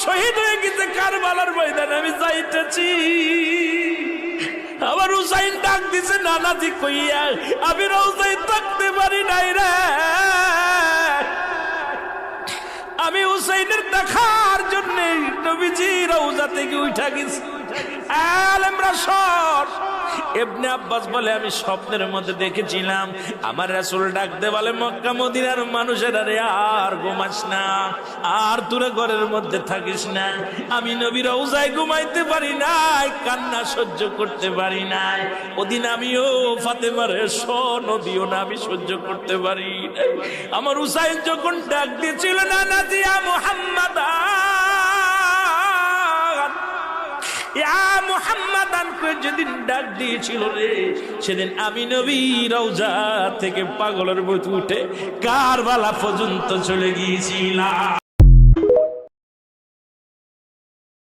শহীদ হয়ে গেছে কারবালার ময়দানে, আমি যাইতেছি। আমার হুসাইন ডাক দিছে নানাজি কইয়া, আমি রওজায় থাকতে পারি নাই রে, আমি হুসাইনের দেখার জন্য নবীজি রওজা থেকে উঠা গেছি। আলেমরা সর। ইবনে আব্বাস বলে আমি স্বপ্নের মধ্যে দেখেছিলাম আমার রাসূল ডাক দে বলে, মক্কা মদিনার মানুষেরা রে আর ঘুমাস না, আর তোরা ঘরের মধ্যে থাকিস না। আমি নবী রওজায় ঘুমাইতে পারি নাই, কান্না সহ্য করতে পারি নাই। ওদিন আমিও ফাতেমার নদীও না আমি সহ্য করতে পারি নাই। আমার হুসাইন যখন ডাক দিয়েছিল না নাজিয়া মুহাম্মাদ যেদিন ডাক দিয়েছিল রে, সেদিন আমি নবী রওজা থেকে পাগলের মতো উঠে কারবালা পর্যন্ত চলে গিয়েছিলাম।